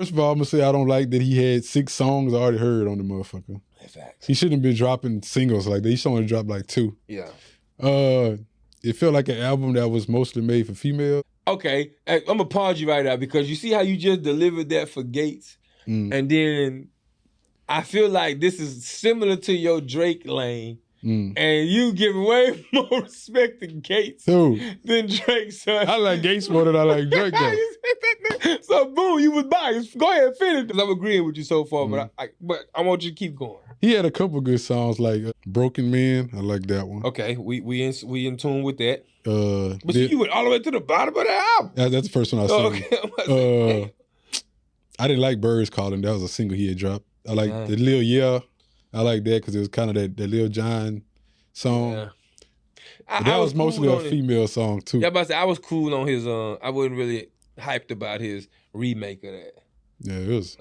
First of all, I'm gonna say I don't like that he had 6 songs I already heard on the motherfucker. Facts. He shouldn't have been dropping singles like that. He should only drop like 2. Yeah. It felt like an album that was mostly made for female. Okay, I'm gonna pause you right now because you see how you just delivered that for Gates, and then I feel like this is similar to your Drake lane, and you give way more respect to Gates than Drake. Son. I like Gates more than I like Drake. Though. So boom, you was biased. Go ahead, finish because I'm agreeing with you so far, but I want you to keep going. He had a couple good songs like "Broken Man." I like that one. Okay, we in tune with that. But you went all the way to the bottom of the album. That's the first one I saw. Okay. I didn't like Birds Calling. That was a single he had dropped. I like the Lil Yeah. I like that because it was kind of that Lil Jon song. Yeah. That was mostly a female song too. Yeah, but I was cool on his. I wasn't really hyped about his remake of that. Yeah, it was.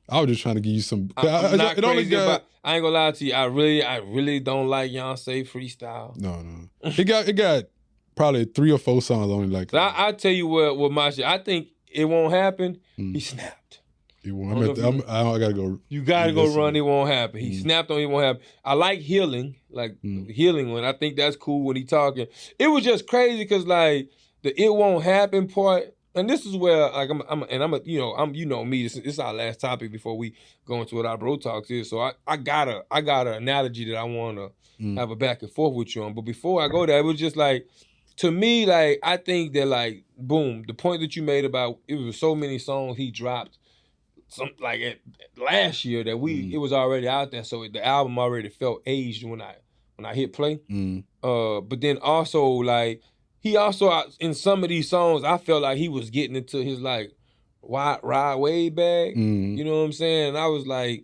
I was just trying to give you some. I ain't gonna lie to you. I really don't like Beyonce freestyle. No. It got probably 3 or 4 songs only like. So I tell you what my shit. I think it won't happen. He snapped. It won't. I gotta go. You gotta go run. It won't happen. He snapped on. It won't happen. I like Healing, Healing one. I think that's cool when he talking. It was just crazy because like the it won't happen part. And this is where like you know me. This is our last topic before we go into what our bro talks is. So I got an analogy that I want to have a back and forth with you on. But before I go there, it was just like to me like I think that like boom the point that you made about it was so many songs he dropped last year that it was already out there. So the album already felt aged when I hit play. But then also like. He also, in some of these songs, I felt like he was getting into his, like, Ride Wave bag. You know what I'm saying? And I was like,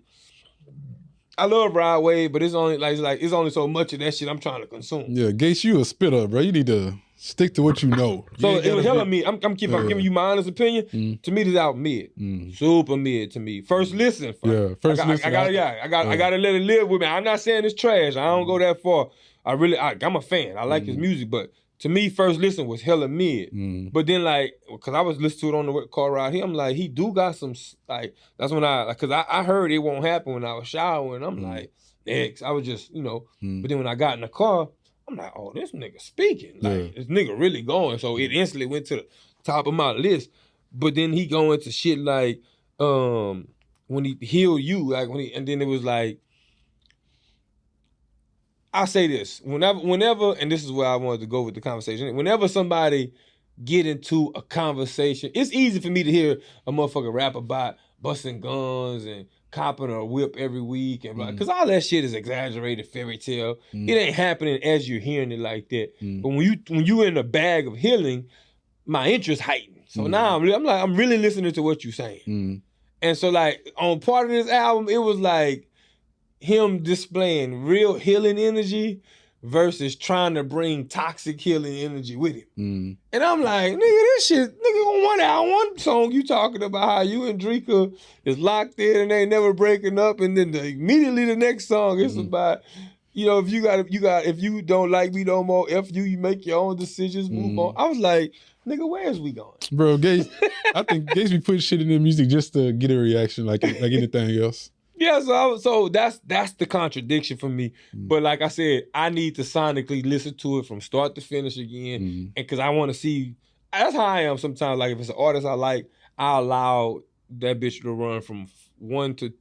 I love Ride Wave, but it's only it's only so much of that shit I'm trying to consume. Yeah, Gates, you a spitter, bro. You need to stick to what you know. So it was hella mid. I'm giving you my honest opinion. To me, this album mid. Super mid to me. First listen. First listen. I gotta let it live with me. I'm not saying it's trash. I don't go that far. I'm a fan. I like his music, but to me, first listen was hella mid. But then, like, because I was listening to it on the car ride here, I'm like, he do got some, like, that's when because I heard it won't happen when I was showering. I'm like, next. I was just, but then when I got in the car, I'm like, oh, this nigga speaking. Like, this nigga really going. So it instantly went to the top of my list. But then he go into shit like, when he healed you, like, and then it was like, I say this, whenever, and this is where I wanted to go with the conversation, whenever somebody get into a conversation, it's easy for me to hear a motherfucker rap about busting guns and copping a whip every week, and because all that shit is exaggerated fairy tale. It ain't happening as you're hearing it like that. But when you in a bag of healing, my interest heightened. So now I'm really listening to what you're saying. And so like on part of this album, it was like, him displaying real healing energy versus trying to bring toxic healing energy with him. And I'm like, nigga, this shit, nigga, on one song you talking about how you and Drika is locked in and they never breaking up, and then immediately the next song is about, if you don't like me no more, you make your own decisions, move on. I was like, nigga, where is we going? Bro, Gates, I think Gates be putting shit in their music just to get a reaction like anything else. Yeah, so that's the contradiction for me. But like I said, I need to sonically listen to it from start to finish again, and because I want to see. That's how I am sometimes. Like if it's an artist I like, I allow that bitch to run from one to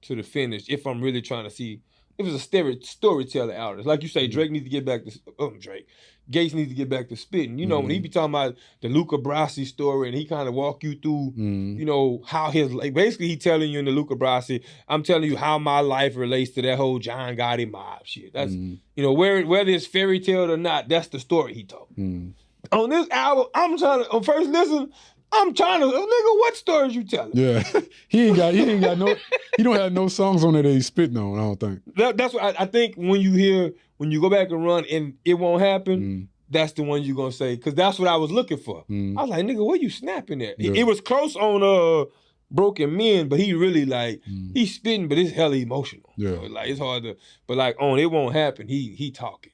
the finish. If I'm really trying to see if it's a storyteller artist, like you say, Drake needs to get back to Gates needs to get back to spitting. When he be talking about the Luca Brasi story and he kind of walk you through, how basically he telling you in the Luca Brasi, I'm telling you how my life relates to that whole John Gotti mob shit. That's, whether it's fairy tale or not, that's the story he told. On this album, on first listen, I'm trying to, nigga, what stories you telling? Yeah, he don't have no songs on there that he's spitting on, I don't think. That's what I think when you go back and run and it won't happen, that's the one you're going to say, because that's what I was looking for. I was like, nigga, what you snapping at? Yeah. It was close on Broken Men, but he really he's spitting, but it's hella emotional. Yeah. So, it's hard to, but on It Won't Happen, he talking.